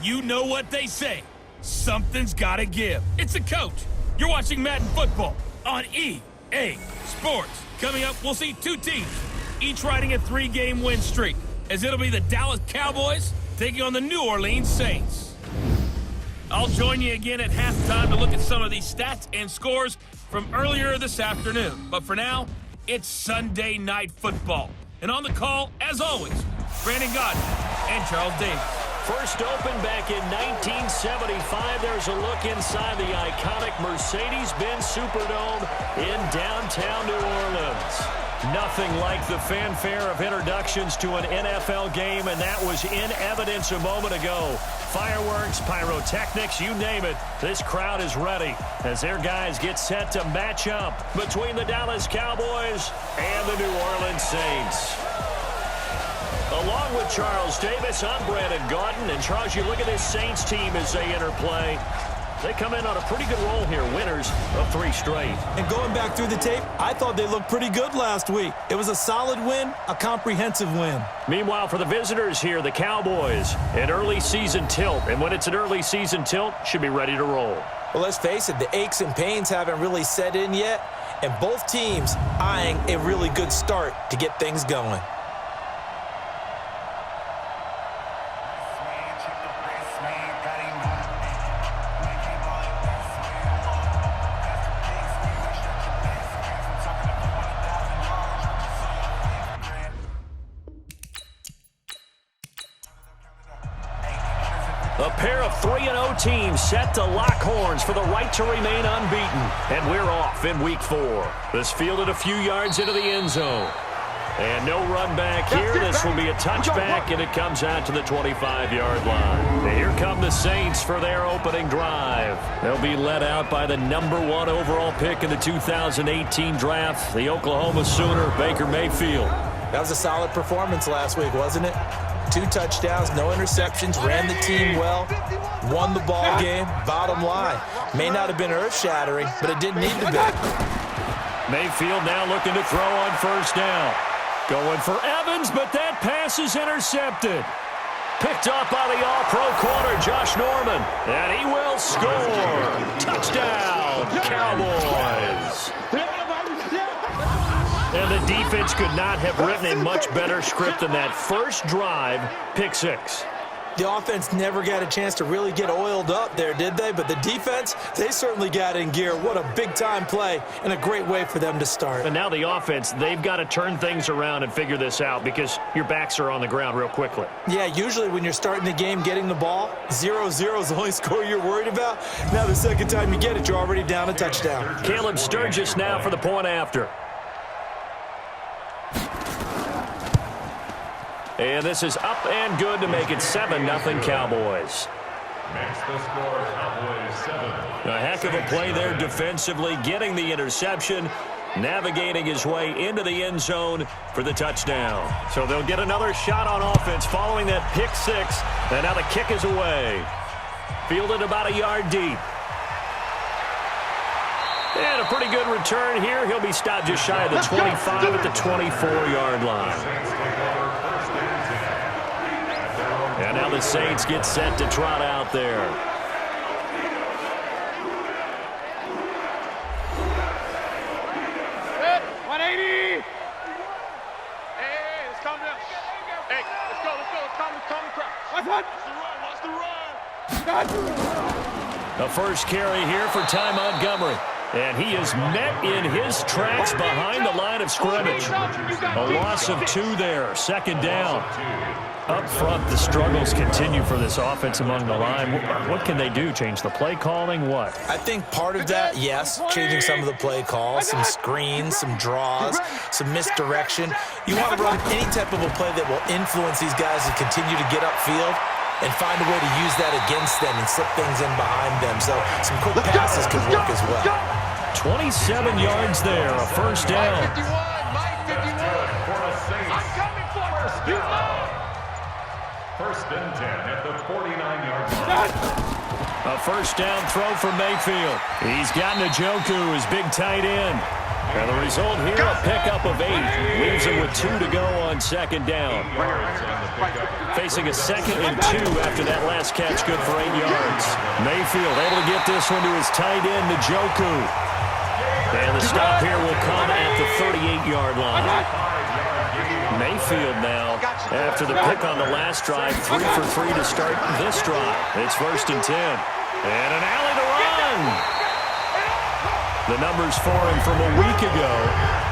You know what they say. Something's gotta give. It's a coach. You're watching Madden Football on EA Sports. Coming up, we'll see two teams, each riding a 3-game win streak, as it'll be the Dallas Cowboys taking on the New Orleans Saints. I'll join you again at halftime to look at some of these stats and scores from earlier this afternoon. But for now, it's Sunday Night Football. And on the call, as always, Brandon Godden and Charles Davis. First opened back in 1975. There's a look inside the iconic Mercedes-Benz Superdome in downtown New Orleans. Nothing like the fanfare of introductions to an NFL game, and that was in evidence a moment ago. Fireworks, pyrotechnics, you name it. This crowd is ready as their guys get set to match up between the Dallas Cowboys and the New Orleans Saints. Along with Charles Davis, I'm Brandon Godden. And Charles, you look at this Saints team as they interplay. They come in on a pretty good roll here, winners of 3 straight. And going back through the tape, I thought they looked pretty good last week. It was a solid win, a comprehensive win. Meanwhile, for the visitors here, the Cowboys, an early season tilt. And when it's an early season tilt, should be ready to roll. Well, let's face it, the aches and pains haven't really set in yet. And both teams eyeing a really good start to get things going. A pair of 3-0 teams set to lock horns for the right to remain unbeaten. And we're off in week 4. This fielded a few yards into the end zone. And no run back here. This will be a touchback, and it comes out to the 25-yard line. And here come the Saints for their opening drive. They'll be led out by the #1 overall pick in the 2018 draft, the Oklahoma Sooner, Baker Mayfield. That was a solid performance last week, wasn't it? 2 touchdowns, no interceptions, ran the team well, won the ball game. Bottom line, may not have been earth-shattering, but it didn't need to be. Mayfield now looking to throw on first down. Going for Evans, but that pass is intercepted. Picked up by the all-pro corner, Josh Norman. And he will score. Touchdown, Cowboys. And the defense could not have written a much better script than that first drive, pick 6. The offense never got a chance to really get oiled up there, did they? But the defense, they certainly got in gear. What a big-time play and a great way for them to start. And now the offense, they've got to turn things around and figure this out because your backs are on the ground real quickly. Yeah, usually when you're starting the game getting the ball, 0-0 is the only score you're worried about. Now the second time you get it, you're already down a touchdown. Caleb Sturgis now for the point after. And this is up and good to make it 7-0 Cowboys. Makes the score Cowboys 7. A heck of a play there defensively, getting the interception, navigating his way into the end zone for the touchdown. So they'll get another shot on offense following that pick 6. And now the kick is away. Fielded about a yard deep. And a pretty good return here. He'll be stopped just shy of the 25 at the 24-yard line. And now the Saints get set to trot out there. Hey, 180. Hey, let's calm down. Hey, let's go. Let's calm the crowd. Watch the run. The first carry here for Ty Montgomery. And he is met in his tracks behind the line of scrimmage. A loss of 2 there, second down. Up front, the struggles continue for this offense among the line. What can they do? Change the play calling? What? I think part of that, yes, changing some of the play calls, some screens, some draws, some misdirection. You want to run any type of a play that will influence these guys to continue to get upfield and find a way to use that against them and slip things in behind them. So some quick passes could work as well. 27 yards there, a first down. First and 10 at the 49-yard line. A first down throw for Mayfield. He's got Njoku, his big tight end. And the result here, a pickup of 8. Leaves him with 2 to go on second down. Facing a 2nd and 2 after that last catch, good for 8 yards. Mayfield able to get this one to his tight end, Njoku. And the stop here will come at the 38-yard line. Mayfield now, after the pick on the last drive, 3 for 3 to start this drive. It's 1st and 10. And an alley to run. The numbers for him from a week ago.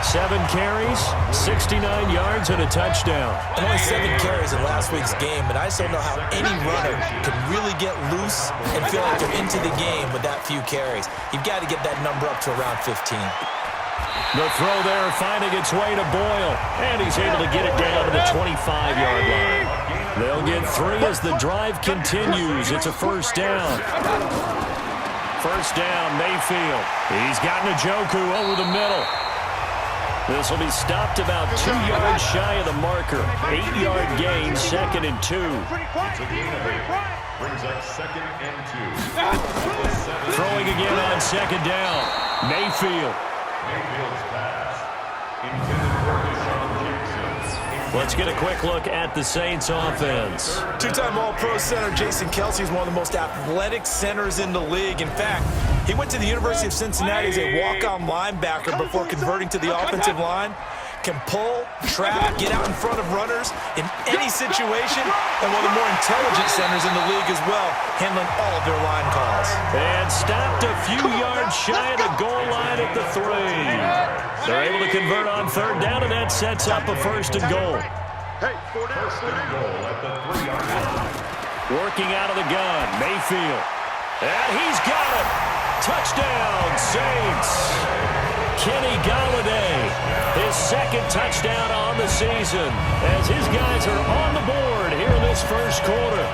7 carries, 69 yards, and a touchdown. And only 7 carries in last week's game, and I just don't know how any runner can really get loose and feel like they're into the game with that few carries. You've got to get that number up to around 15. The throw there finding its way to Boyle, and he's able to get it down to the 25-yard line. They'll get 3 as the drive continues. It's a first down. First down, Mayfield. He's got Njoku over the middle. This will be stopped about 2 yards shy of the marker. 8-yard gain, 2nd and 2. Brings up 2nd and 2. Throwing again on 2nd down. Mayfield. Mayfield's pass. Intended for Deshaun Jackson. Let's get a quick look at the Saints offense. 2-time All-Pro center Jason Kelce is one of the most athletic centers in the league. In fact, he went to the University of Cincinnati as a walk-on linebacker before converting to the offensive line. Can pull, trap, get out in front of runners in any situation, and one of the more intelligent centers in the league as well, handling all of their line calls. And stopped a few yards shy of the goal line at the 3. They're able to convert on 3rd down, and that sets up a 1st and goal. First and goal at the 3-yard line. Working out of the gun, Mayfield. And he's got it. Touchdown, Saints. Kenny Galladay, his 2nd touchdown on the season as his guys are on the board here in this first quarter.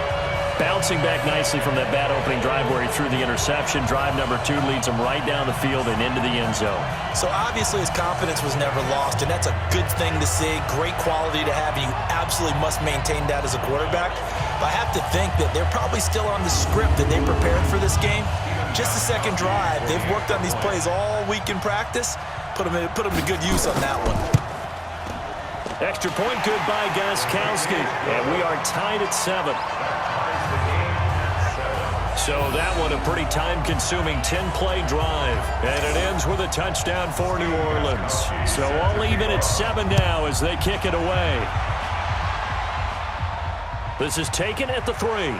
Bouncing back nicely from that bad opening drive where he threw the interception. Drive number 2 leads him right down the field and into the end zone. So obviously his confidence was never lost, and that's a good thing to see. Great quality to have, and you absolutely must maintain that as a quarterback. But I have to think that they're probably still on the script that they prepared for this game. Just the 2nd drive. They've worked on these plays all week in practice. Put them to good use on that one. Extra point good by Gostkowski. And we are tied at 7. So that one a pretty time-consuming 10-play drive. And it ends with a touchdown for New Orleans. So all even at 7 now as they kick it away. This is taken at the 3.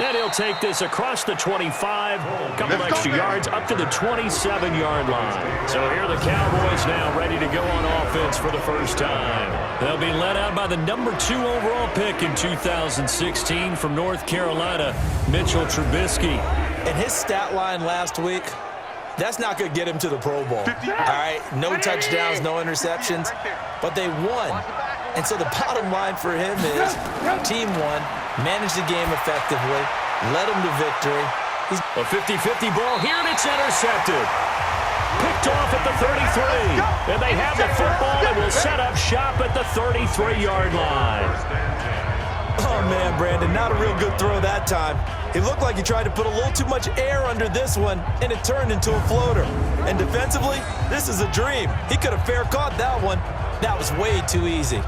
And he'll take this across the 25, a couple extra yards up to the 27-yard line. So here are the Cowboys now ready to go on offense for the first time. They'll be led out by the number 2 overall pick in 2016 from North Carolina, Mitchell Trubisky. And his stat line last week, that's not going to get him to the Pro Bowl. All right, no touchdowns, no interceptions, but they won. And so the bottom line for him is team won, managed the game effectively, led them to victory. A 50-50 ball here, and it's intercepted. Picked off at the 33. And they have the football and will set up shop at the 33-yard line. Oh, man, Brandon, not a real good throw that time. It looked like he tried to put a little too much air under this one, and it turned into a floater. And defensively, this is a dream. He could have fair caught that one. That was way too easy.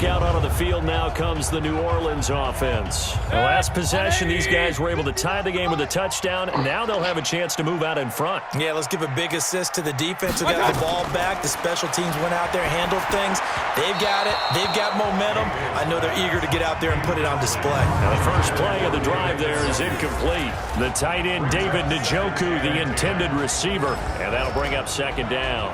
Out onto the field now comes the New Orleans offense. The last possession, these guys were able to tie the game with a touchdown. Now they'll have a chance to move out in front. Yeah, let's give a big assist to the defense who got the ball back. The special teams went out there, handled things. They've got it. They've got momentum. I know they're eager to get out there and put it on display. Now the first play of the drive there is incomplete. The tight end, David Njoku, the intended receiver. And that'll bring up 2nd down.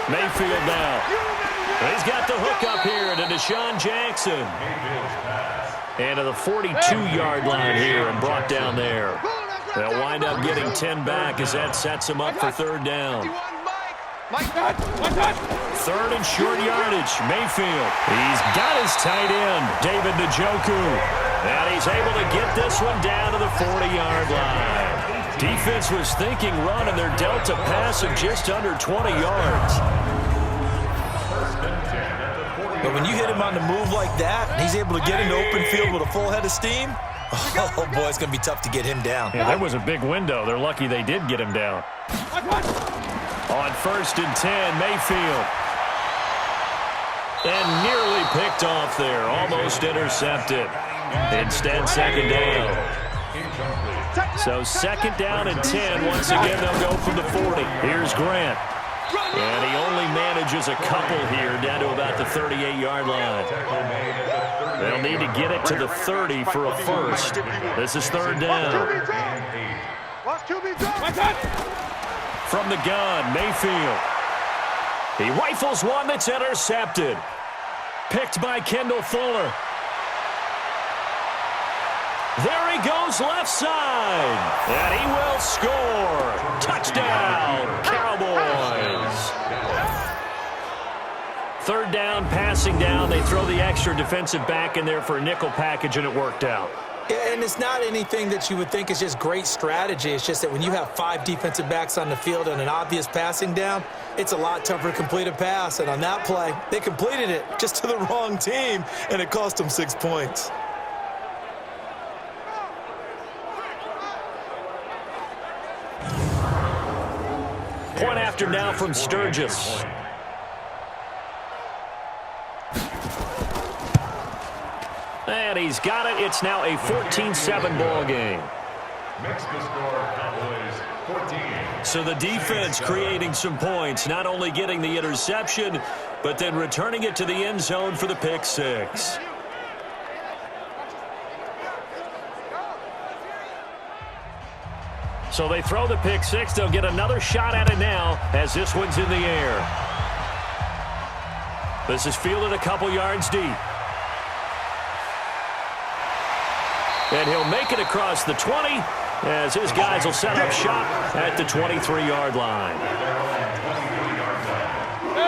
Mayfield now. He's got the hook up here to Deshaun Jackson. And to the 42-yard line here and brought down there. They'll wind up getting 10 back as that sets them up for third down. Third and short yardage. Mayfield. He's got his tight end, David Njoku. And he's able to get this one down to the 40-yard line. Defense was thinking run, and they're dealt a pass of just under 20 yards. But when you hit him on the move like that, and he's able to get into open field with a full head of steam, oh, boy, it's going to be tough to get him down. Yeah, there was a big window. They're lucky they did get him down. On 1st and 10, Mayfield. And nearly picked off there. Almost intercepted. Instead, second down. So second down and 10. Once again, they'll go from the 40. Here's Grant. And he only manages a couple here down to about the 38-yard line. They'll need to get it to the 30 for a first. This is third down. From the gun, Mayfield. He rifles one that's intercepted. Picked by Kendall Fuller. There he goes left side. And he will score. Touchdown, Cowboys. Third down, passing down. They throw the extra defensive back in there for a nickel package, and it worked out. Yeah, and it's not anything that you would think is just great strategy. It's just that when you have 5 defensive backs on the field and an obvious passing down, it's a lot tougher to complete a pass. And on that play, they completed it just to the wrong team, and it cost them 6 points. Point after now from Sturgis. And he's got it. It's now a 14-7 ball game. Makes the score Cowboys 14. So the defense creating some points, not only getting the interception, but then returning it to the end zone for the pick six. So they throw the pick six. They'll get another shot at it now as this one's in the air. This is fielded a couple yards deep. And he'll make it across the 20 as his guys will set up shop at the 23-yard line.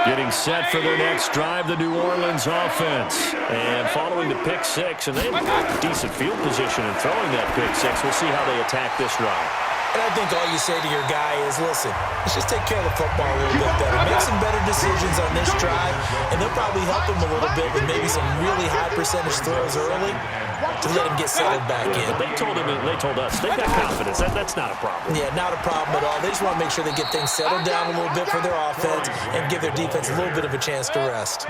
Getting set for their next drive, the New Orleans offense. And following the pick six, and they have decent field position in throwing that pick six. We'll see how they attack this drive. And I think all you say to your guy is, listen, let's just take care of the football a little bit better. Make some better decisions on this drive, and they'll probably help him a little bit with maybe some really high percentage throws early to let him get settled back in. But they told us, they've got confidence. That's not a problem. Yeah, not a problem at all. They just want to make sure they get things settled down a little bit for their offense and give their defense a little bit of a chance to rest.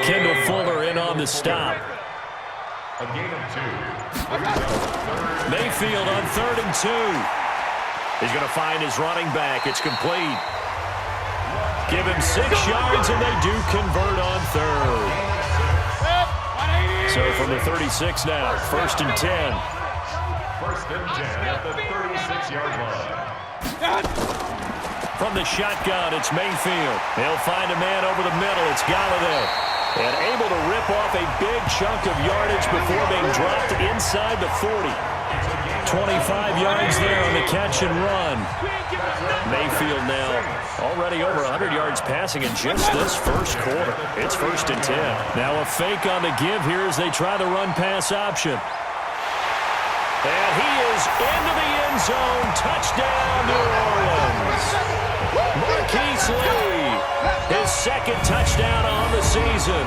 Kendall Fuller in on the stop. A gain of 2. Mayfield on 3rd and 2. He's going to find his running back. It's complete. Give him 6 yards, and they do convert on 3rd. So from the 36 now, 1st and 10. 1st and 10 at the 36-yard line. From the shotgun, it's Mayfield. They'll find a man over the middle. It's Galladay. And able to rip off a big chunk of yardage before being dropped inside the 40. 25 yards there on the catch and run. Mayfield now already over 100 yards passing in just this first quarter. It's 1st and 10. Now a fake on the give here as they try the run-pass option. And he is into the end zone. Touchdown, New Orleans. Marquise Lee, his 2nd touchdown on the season,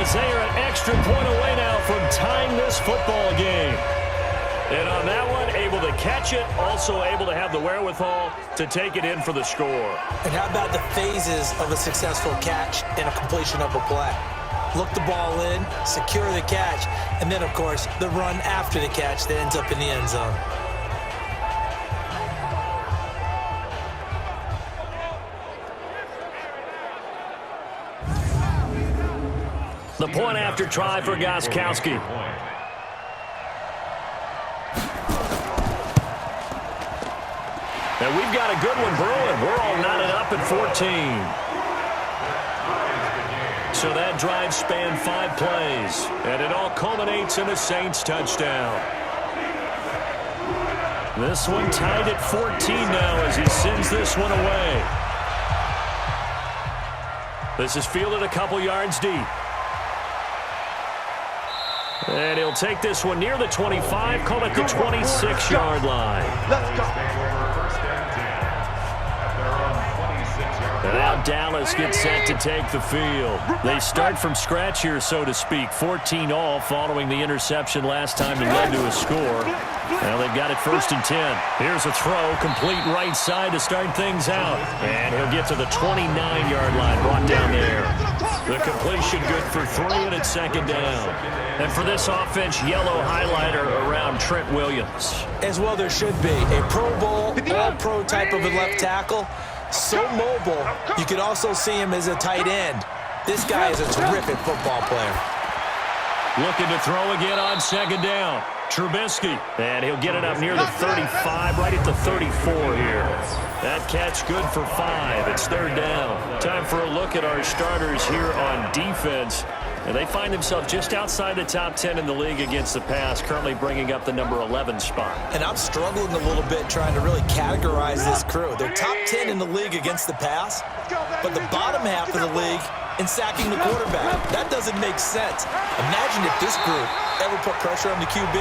as they are an extra point away now from tying this football game. And on that one, able to catch it, also able to have the wherewithal to take it in for the score. And how about the phases of a successful catch and a completion of a play? Look the ball in, secure the catch, and then, of course, the run after the catch that ends up in the end zone. The point after try for Gostkowski. And we've got a good one brewing. We're all knotted up at 14. So that drive spanned 5 plays, and it all culminates in a Saints touchdown. This one tied at 14 now as he sends this one away. This is fielded a couple yards deep. And he'll take this one near the 25, call it the 26-yard line. Let's go. And now Dallas gets set to take the field. They start from scratch here, so to speak. 14 all following the interception last time that led to a score. Now they've got it 1st and 10. Here's a throw, complete right side to start things out. And he'll get to the 29-yard line, brought down there. The completion good for 3, and it's 2nd down. And for this offense, yellow highlighter around Trent Williams. As well there should be. A Pro Bowl, all-pro type of a left tackle. So mobile, you could also see him as a tight end. This guy is a terrific football player. Looking to throw again on 2nd down. Trubisky, and he'll get it up near the 35, right at the 34 here. That catch good for 5. It's 3rd down. Time for a look at our starters here on defense. And they find themselves just outside the top 10 in the league against the pass, currently bringing up the number 11 spot. And I'm struggling a little bit trying to really categorize this crew. They're top 10 in the league against the pass, but the bottom half of the league in sacking the quarterback. That doesn't make sense. Imagine if this group ever put pressure on the QB,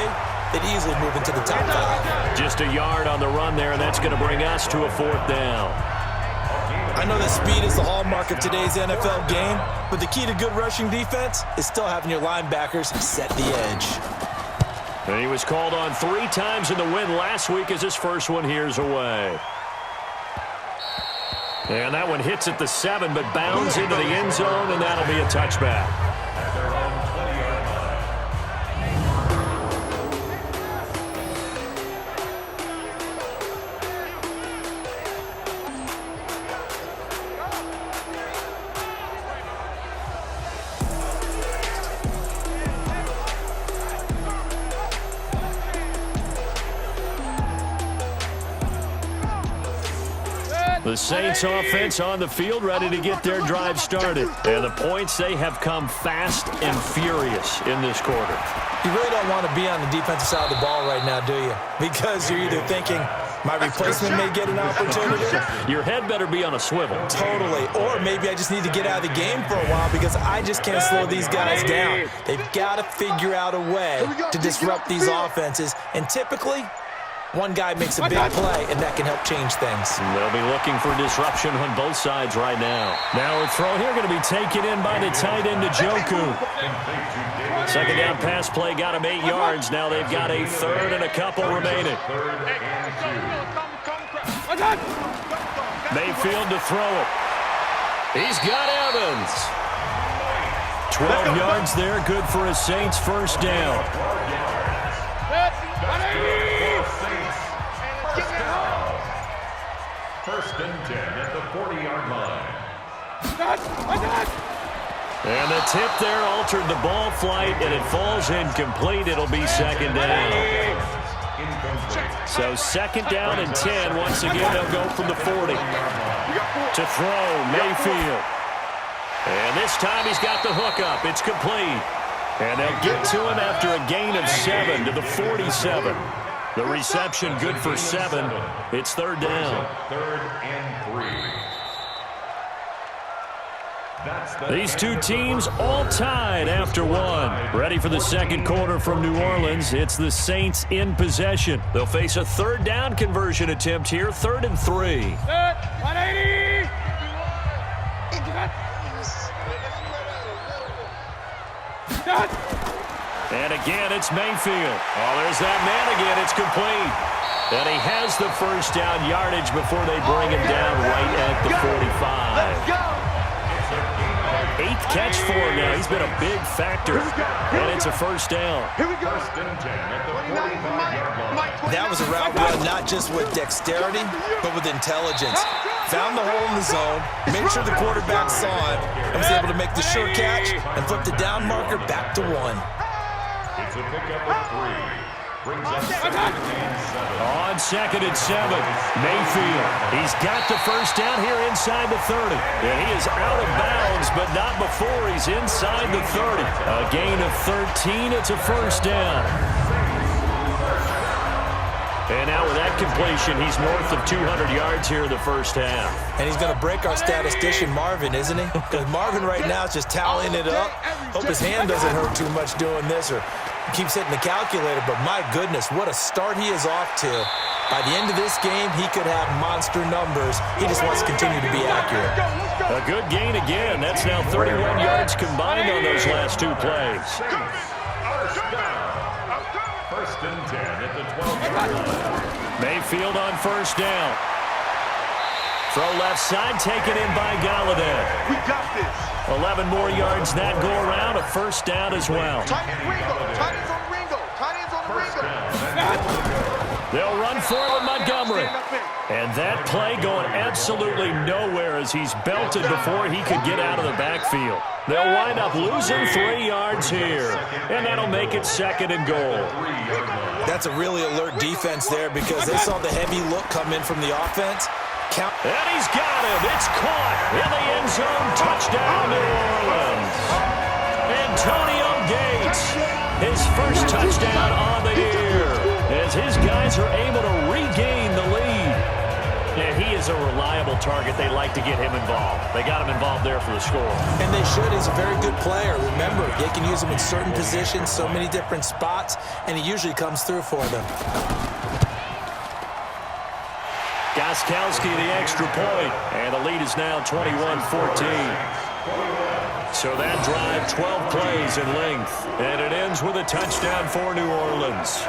they'd easily move into the top 5. Just a yard on the run there, and that's going to bring us to a 4th down. I know that speed is the hallmark of today's NFL game, but the key to good rushing defense is still having your linebackers set the edge. And he was called on 3 times in the win last week as his first one here's away. And that one hits at the 7, but bounds into the end zone, and that'll be a touchback. The Saints offense on the field, ready to get their drive started. And the points, they have come fast and furious in this quarter. You really don't want to be on the defensive side of the ball right now, do you? Because you're either thinking, my replacement may get an opportunity. Your head better be on a swivel. Totally. Or maybe I just need to get out of the game for a while because I just can't slow these guys down. They've got to figure out a way to disrupt these offenses. And typically, one guy makes a big play, and that can help change things. They'll be looking for disruption on both sides right now. Now a throw here going to be taken in by the tight end, Njoku. 2nd down pass play got him 8 yards. Now they've got a 3rd and a couple remaining. Mayfield to throw it. He's got Evans. 12 yards there, good for a Saints 1st down. First and 10 at the 40-yard line. And the tip there altered the ball flight, and it falls incomplete. It'll be 2nd down. So 2nd down and 10. Once again, they'll go from the 40. To throw, Mayfield. And this time he's got the hook up. It's complete. And they'll get to him after a gain of 7 to the 47. The reception good for 7. It's 3rd down. 3rd and 3. These two teams all tied after 1. Ready for the 2nd quarter from New Orleans. It's the Saints in possession. They'll face a 3rd down conversion attempt here. 3rd and 3. 180. And again, it's Mayfield. Oh, there's that man again. It's complete. And he has the 1st down yardage before they bring him down right at the 45. Let's go. 8th catch for him now. He's been a big factor. And it's a 1st down. Here we go. First and 10 at the 45-yard line. That was a route run not just with dexterity, but with intelligence. Found the hole in the zone, made sure the quarterback saw it, and was able to make the sure catch and flip the down marker back to 1. It's a pickup of 3. Brings up 2nd and 7. On 2nd and 7, Mayfield. He's got the 1st down here inside the 30. And he is out of bounds, but not before he's inside the 30. A gain of 13. It's a 1st down. And now with that completion, he's north of 200 yards here in the first half. And he's going to break our statistician, Marvin, isn't he? Because Marvin right now is just tallying it up. Hope his hand doesn't hurt too much doing this or keeps hitting the calculator. But my goodness, what a start he is off to. By the end of this game, he could have monster numbers. He just wants to continue to be accurate. A good gain again. That's now 31 yards combined on those last two plays. First and 10 at the 12-yard line. Mayfield on first down. Throw left side, taken in by Galladay. We got this. 11 more yards that go around, a first down as well. Tight ends on Ringo. Tight ends on Ringo. They'll run for it with Montgomery. And that play going absolutely nowhere as he's belted before he could get out of the backfield. They'll wind up losing 3 yards here, and that'll make it second and goal. That's a really alert defense there because they saw the heavy look come in from the offense. And he's got him. It's caught in the end zone. Touchdown, New Orleans. Antonio Gates, his first touchdown on the year, as his guys are able to regain the lead. And he is a reliable target. They like to get him involved. They got him involved there for the score. And they should. He's a very good player. Remember, they can use him in certain positions, so many different spots, and he usually comes through for them. Gostkowski the extra point, and the lead is now 21-14. So that drive, 12 plays in length, and it ends with a touchdown for New Orleans.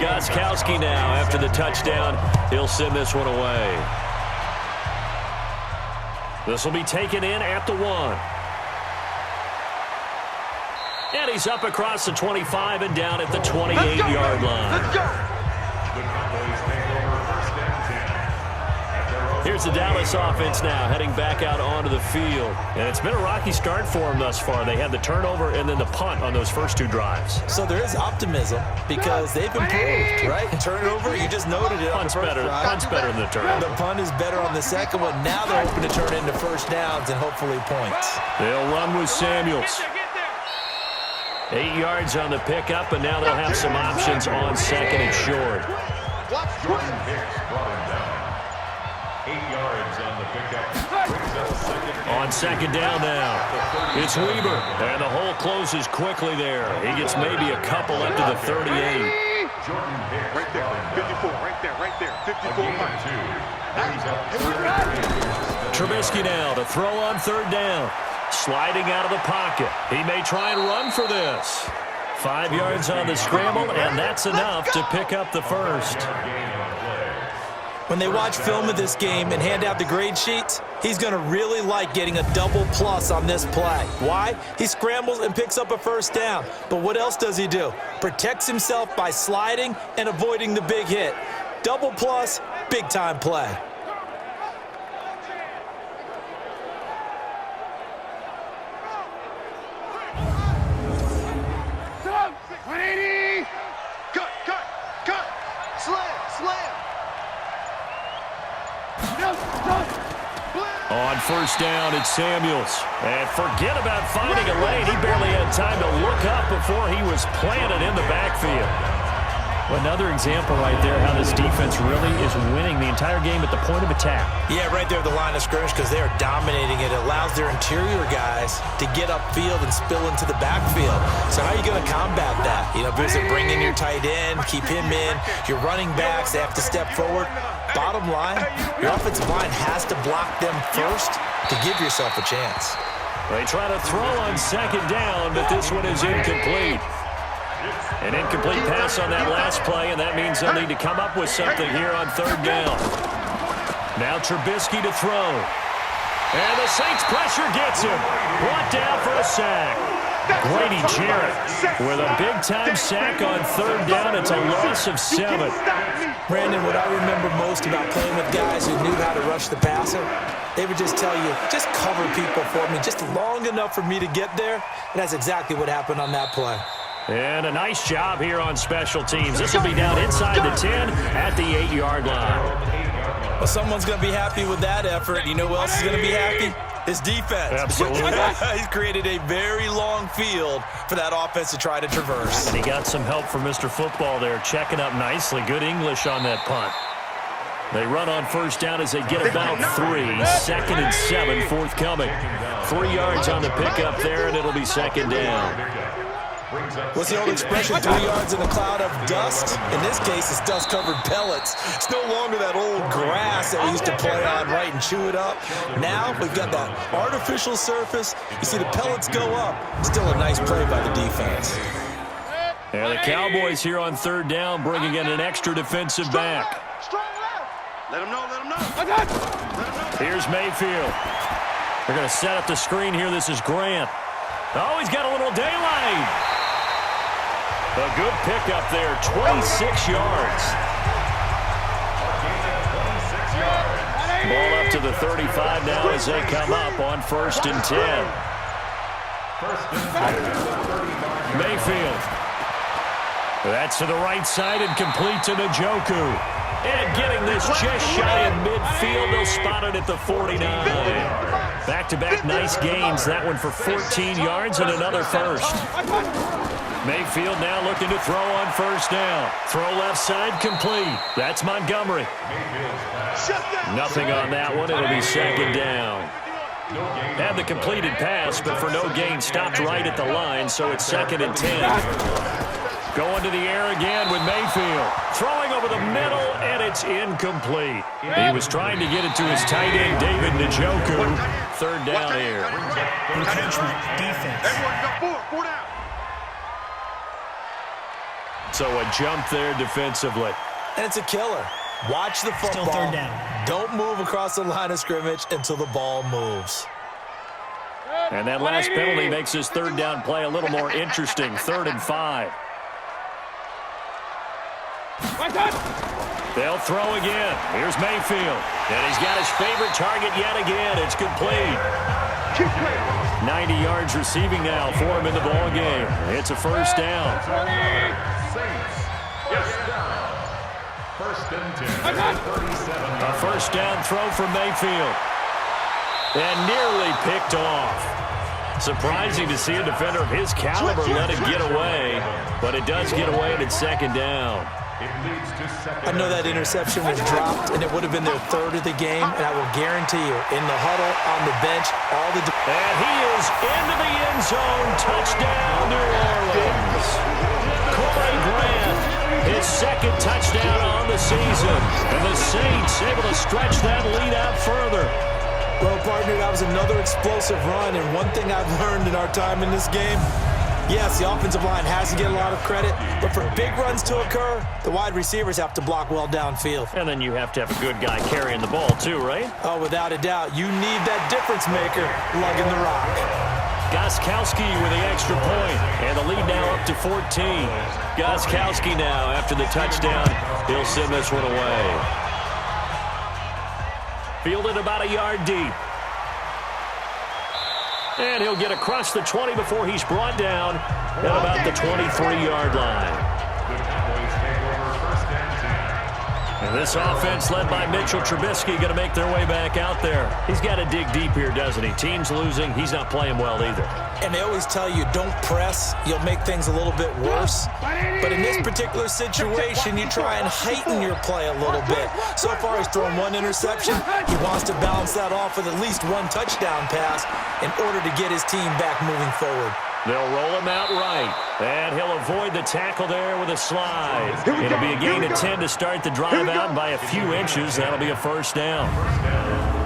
Gostkowski now, after the touchdown, he'll send this one away. This will be taken in at the 1. And he's up across the 25 and down at the 28-yard line. Let's go. Here's the Dallas offense now, heading back out onto the field. And it's been a rocky start for them thus far. They had the turnover and then the punt on those first 2 drives. So there is optimism because they've improved, right? Turnover, you just noted it. Punt's better than the turnover. The punt is better on the second one. Now they're hoping to turn into first downs and hopefully points. They'll run with Samuels. 8 yards on the pickup, and now they'll have some options on second and short. Jordan Hicks brought him down. 8 yards on the pickup. On second down now, it's Weaver, and the hole closes quickly there. He gets maybe a couple up to the 38. Jordan Hicks Right there, 54, right there, 54. Trubisky now to throw on third down. Sliding out of the pocket. He may try and run for this. 5 yards on the scramble, and that's enough to pick up the first. When they watch film of this game and hand out the grade sheets, he's going to really like getting a double plus on this play. Why? He scrambles and picks up a first down. But what else does he do? Protects himself by sliding and avoiding the big hit. Double plus, big-time play. On first down, it's Samuels. And forget about finding a lane. He barely had time to look up before he was planted in the backfield. Another example right there how this defense really is winning the entire game at the point of attack. Yeah, right there at the line of scrimmage because they are dominating it. It allows their interior guys to get upfield and spill into the backfield. So how are you going to combat that? You know, basically bring in your tight end, keep him in. Your running backs, they have to step forward. Bottom line, your offensive line has to block them first to give yourself a chance. They try to throw on second down, but this one is incomplete. An incomplete pass on that last play, and that means they'll need to come up with something here on third down. Now Trubisky to throw. And the Saints pressure gets him. Brought down for a sack. Grady Jarrett with a big-time sack on third down. It's a loss of 7. Brandon, what I remember most about playing with guys who knew how to rush the passer, they would just tell you, just cover people for me, just long enough for me to get there. And that's exactly what happened on that play. And a nice job here on special teams. This will be down inside the 10 at the 8-yard line. Well, someone's going to be happy with that effort. You know who else is going to be happy? His defense. Absolutely. He's created a very long field for that offense to try to traverse. And he got some help from Mr. Football there, checking up nicely. Good English on that punt. They run on first down as they get about 3. 2nd and 7 forthcoming. 3 yards on the pickup there, and it'll be 2nd down. What's the old expression, 3 yards in a cloud of dust? In this case, it's dust-covered pellets. It's no longer that old grass that we used to play on, right, and chew it up. Now we've got that artificial surface. You see the pellets go up. Still a nice play by the defense. And the Cowboys here on 3rd down, bringing in an extra defensive back. Let him know, let him know. Here's Mayfield. They're going to set up the screen here. This is Grant. Oh, he's got a little daylight. A good pickup there, 26 yards. Ball up to the 35 now as they come up on 1st and 10. Mayfield. That's to the right side and complete to Njoku. And getting this just shy of midfield. They'll spot it at the 49. Back-to-back nice gains. That one for 14 yards and another first. Mayfield now looking to throw on 1st down. Throw left side complete. That's Montgomery. Nothing on that one. It'll be 2nd down. Had the completed pass, but for no gain, stopped right at the line, so it's 2nd and 10. Going to the air again with Mayfield. Throwing over the middle, and it's incomplete. He was trying to get it to his tight end, David Njoku. 3rd down here. Encroachment, defense. So a jump there defensively. And it's a killer. Watch the football. Still 3rd down. Don't move across the line of scrimmage until the ball moves. And that last penalty makes his 3rd down play a little more interesting. 3rd and 5. They'll throw again. Here's Mayfield. And he's got his favorite target yet again. It's complete. 90 yards receiving now for him in the ball game. It's a 1st down. A 1st down throw for Mayfield. And nearly picked off. Surprising to see a defender of his caliber let it get away. But it does get away, and it's 2nd down. I know that interception was dropped, and it would have been their 3rd of the game, and I will guarantee you, in the huddle, on the bench, all the... And he is into the end zone. Touchdown, New Orleans. Corey Grant, his 2nd touchdown on the season. And the Saints able to stretch that lead out further. Well, partner, that was another explosive run, and one thing I've learned in our time in this game, yes, the offensive line has to get a lot of credit, but for big runs to occur, the wide receivers have to block well downfield. And then you have to have a good guy carrying the ball too, right? Oh, without a doubt. You need that difference maker lugging the rock. Gostkowski with the extra point, and the lead now up to 14. Gostkowski now, after the touchdown, he'll send this one away. Fielded about a yard deep. And he'll get across the 20 before he's brought down at about the 23-yard line. And this offense led by Mitchell Trubisky going to make their way back out there. He's got to dig deep here, doesn't he? Team's losing. He's not playing well either. And they always tell you, don't press. You'll make things a little bit worse. But in this particular situation, you try and heighten your play a little bit. So far, he's thrown 1 interception. He wants to balance that off with at least 1 touchdown pass in order to get his team back moving forward. They'll roll him out right. And he'll avoid the tackle there with a slide. It'll be a gain of 10 to start the drive out, and by a few inches, that'll be a 1st down.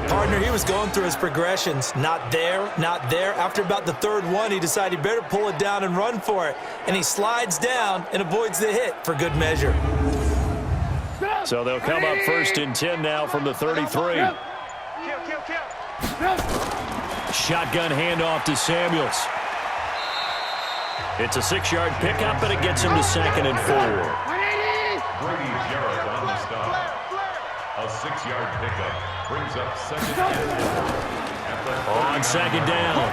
Partner, he was going through his progressions. Not there, not there. After about the 3rd one, he decided he better pull it down and run for it. And he slides down and avoids the hit for good measure. So they'll come up 1st and 10 now from the 33. Shotgun handoff to Samuels. It's a 6-yard pickup, and it gets him to 2nd and 4. Brady's yards on the stop. A 6-yard pickup brings up 2nd and 10. On 2nd down,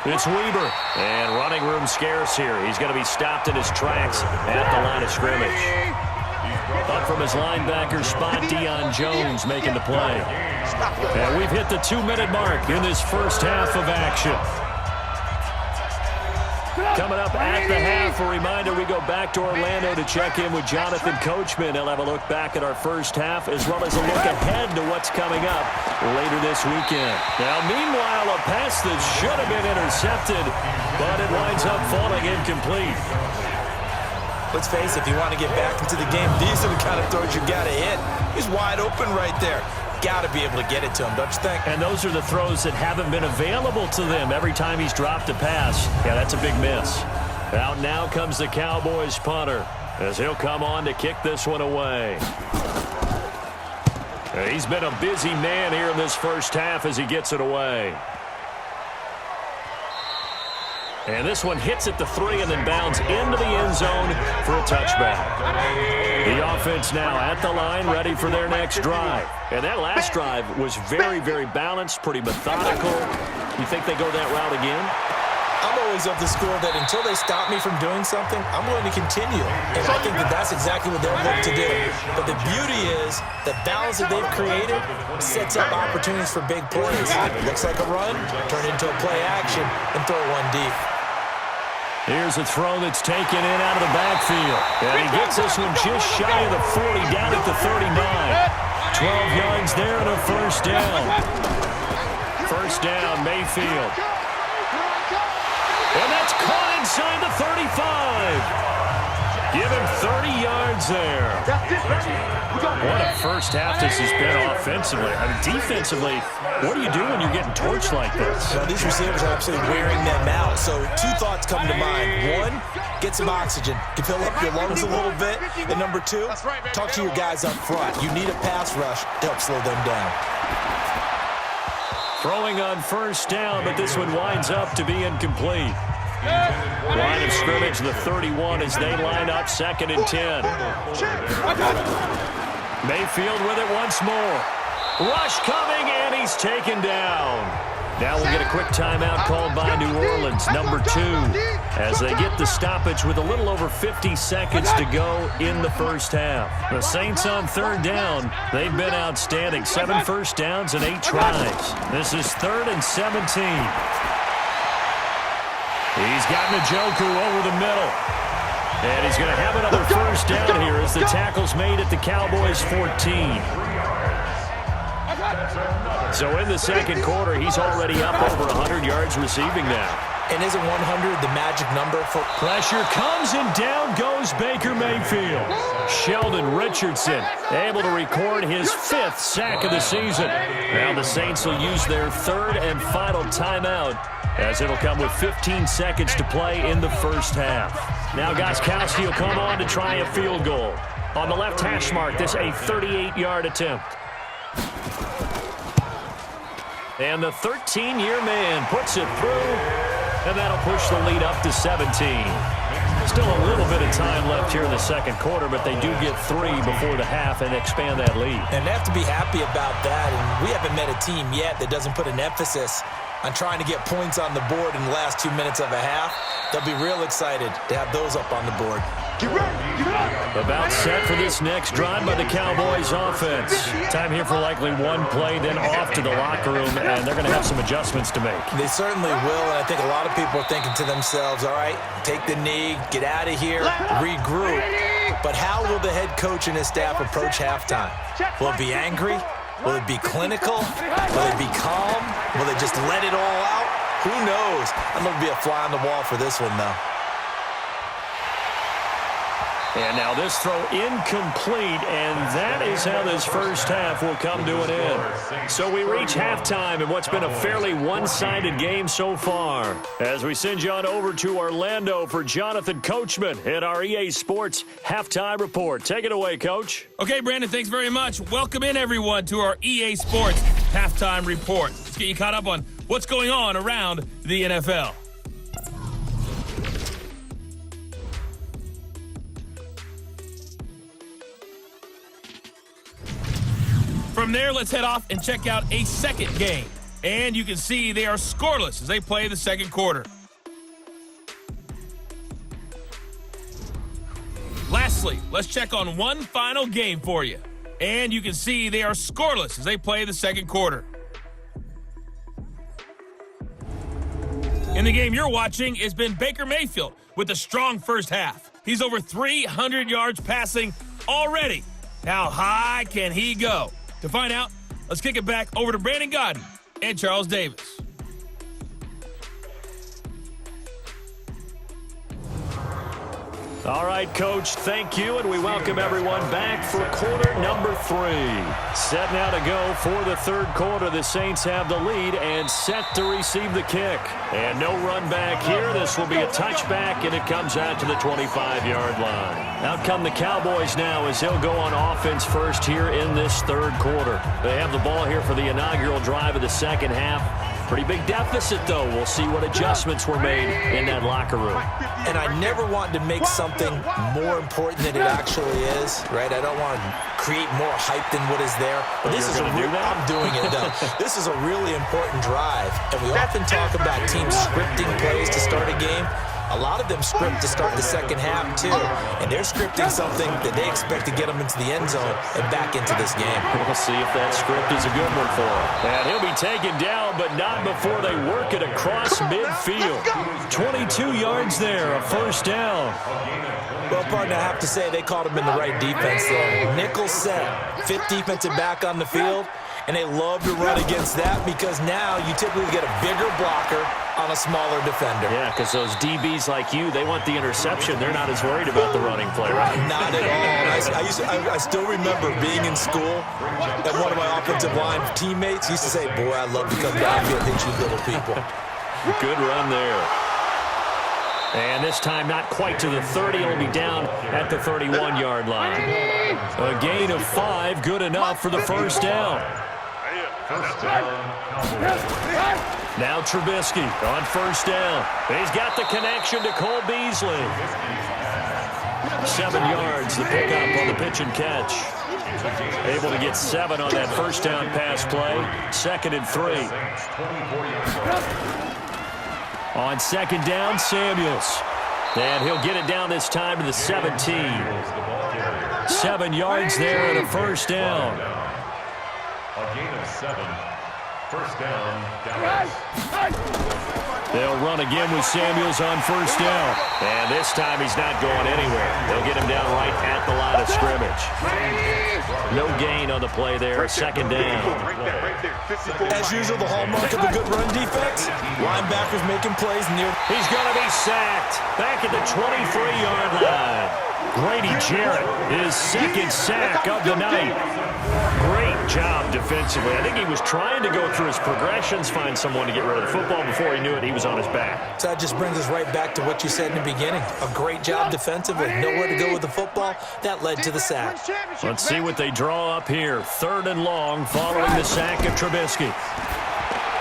it's Weber. And running room scarce here. He's going to be stopped in his tracks at the line of scrimmage. Up from his linebacker spot, Deion Jones making the play. And we've hit the 2-minute mark in this first half of action. Coming up at the half, a reminder, we go back to Orlando to check in with Jonathan Coachman. He'll have a look back at our first half as well as a look ahead to what's coming up later this weekend. Now, meanwhile, a pass that should have been intercepted, but it winds up falling incomplete. Let's face it, if you want to get back into the game, these are the kind of throws you got to hit. He's wide open right there. Got to be able to get it to him, don't you think? And those are the throws that haven't been available to them every time he's dropped a pass. Yeah, that's a big miss. Out now comes the Cowboys punter as he'll come on to kick this one away. He's been a busy man here in this first half as he gets it away. And this one hits at the 3 and then bounds into the end zone for a touchback. The offense now at the line, ready for their next drive. And that last drive was very, very balanced, pretty methodical. You think they go that route again? I'm always of the school that until they stop me from doing something, I'm going to continue. And I think that that's exactly what they're looking to do. But the beauty is the balance that they've created sets up opportunities for big plays. It looks like a run, turn it into a play action, and throw one deep. Here's a throw that's taken in out of the backfield. And he gets this one just shy of the 40, down at the 39. 12 yards there and a first down. First down, Mayfield. And that's caught inside the 35. Give him 30 yards there. What a first half this has been offensively. I mean, defensively, what do you do when you're getting torched like this? Well, these receivers are absolutely wearing them out. So 2 thoughts come to mind. 1, get some oxygen. You fill up your lungs a little bit. And number 2, talk to your guys up front. You need a pass rush to help slow them down. Throwing on first down, but this one winds up to be incomplete. Line of scrimmage, the 31 as they line up 2nd and 10. Mayfield with it once more. Rush coming, and he's taken down. Now we'll get a quick timeout called by New Orleans, number 2, as they get the stoppage with a little over 50 seconds to go in the first half. The Saints on 3rd down. They've been outstanding. 7 first downs and 8 tries. This is 3rd and 17. He's got Njoku over the middle. And he's going to have another first down here as the tackle's made at the Cowboys 14. So in the second quarter, he's already up over 100 yards receiving now. And isn't 100 the magic number for... Pressure comes and down goes Baker Mayfield. Sheldon Richardson able to record his 5th sack of the season. Now the Saints will use their 3rd and final timeout as it'll come with 15 seconds to play in the first half. Now Gostkowski will come on to try a field goal. On the left hash mark, this a 38-yard attempt. And the 13-year man puts it through, and that'll push the lead up to 17. Still a little bit of time left here in the second quarter, but they do get 3 before the half and expand that lead. And they have to be happy about that, and we haven't met a team yet that doesn't put an emphasis on trying to get points on the board in the last 2 minutes of a half. They'll be real excited to have those up on the board. About set for this next drive by the Cowboys offense. Time here for likely one play, then off to the locker room, and they're going to have some adjustments to make. They certainly will, and I think a lot of people are thinking to themselves, all right, take the knee, get out of here, regroup. But how will the head coach and his staff approach halftime? Will it be angry? Will it be clinical? Will it be calm? Will they just let it all out? Who knows? I'm going to be a fly on the wall for this one, though. And now this throw incomplete, and that is how this first half will come to an end. So we reach halftime in what's been a fairly one-sided game so far. As we send you on over to Orlando for Jonathan Coachman at our EA Sports Halftime Report. Take it away, Coach. Okay, Brandon, thanks very much. Welcome in, everyone, to our EA Sports Halftime Report. Let's get you caught up on what's going on around the NFL. From there, let's head off and check out a second game. And you can see they are scoreless as they play the second quarter. Last Lastly, let's check on one final game for you. And you can see they are scoreless as they play the second quarter. In the game you're watching has been Baker Mayfield with a strong first half. He's over 300 yards passing already. How high can he go? To find out, let's kick it back over to Brandon Godden and Charles Davis. All right, Coach, thank you, and we welcome everyone back for quarter number 3. Set now to go for the third quarter. The Saints have the lead and set to receive the kick. And no run back here. This will be a touchback, and it comes out to the 25-yard line. Out come the Cowboys now as they'll go on offense first here in this third quarter. They have the ball here for the inaugural drive of the second half. Pretty big deficit, though. We'll see what adjustments were made in that locker room. And I never want to make something more important than it actually is, right? I don't want to create more hype than what is there. But this is I'm doing it, though. This is a really important drive. And we often talk about teams scripting plays to start a game. A lot of them script to start the second half, too. And they're scripting something that they expect to get them into the end zone and back into this game. We'll see if that script is a good one for him. And he'll be taken down, but not before they work it across midfield. 22 yards there, a first down. Well, partner, I have to say they caught him in the right defense there. Nickel set, fifth defensive back on the field. And they love to run against that because now you typically get a bigger blocker on a smaller defender. Yeah, because those DBs like you, they want the interception. They're not as worried about the running play, right? Not at all. I still remember being in school, and one of my offensive line teammates used to say, boy, I'd love to come downfield and hit you little people. Good run there. And this time not quite to the 30. It'll be down at the 31-yard line. A gain of 5, good enough for the first down. Now Trubisky on first down. He's got the connection to Cole Beasley. 7 yards, the pickup on the pitch and catch. Able to get 7 on that first down pass play. 2nd and 3. On second down, Samuels. And he'll get it down this time to the 17. 7 yards there and a first down. A gain of 7. First down, Dallas. They'll run again with Samuels on first down. And this time he's not going anywhere. They'll get him down right at the line of scrimmage. No gain on the play there. Second down. As usual, the hallmark of a good run defense. Linebackers making plays near. He's going to be sacked. Back at the 23-yard line. Grady Jarrett, his second sack of the night. Great job defensively. I think he was trying to go through his progressions, find someone to get rid of the football. Before he knew it, he was on his back. So that just brings us right back to what you said in the beginning. A great job defensively. Nowhere to go with the football. That led to the sack. Let's see what they draw up here. 3rd and long following the sack of Trubisky.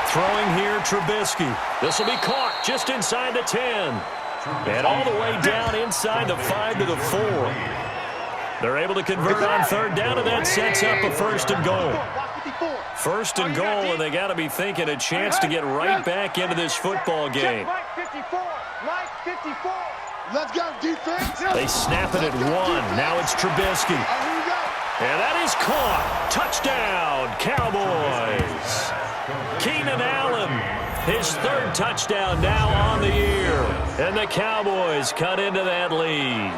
Throwing here, Trubisky. This will be caught just inside the 10. And all the way down inside the 5 to the 4. They're able to convert on 3rd down, and that sets up a 1st and goal. 1st and goal, and they got to be thinking a chance to get right back into this football game. Let's go, defense. They snap it at 1. Now it's Trubisky. And that is caught. Touchdown, Cowboys. Keenan Allen, his 3rd touchdown now on the year. And the Cowboys cut into that lead.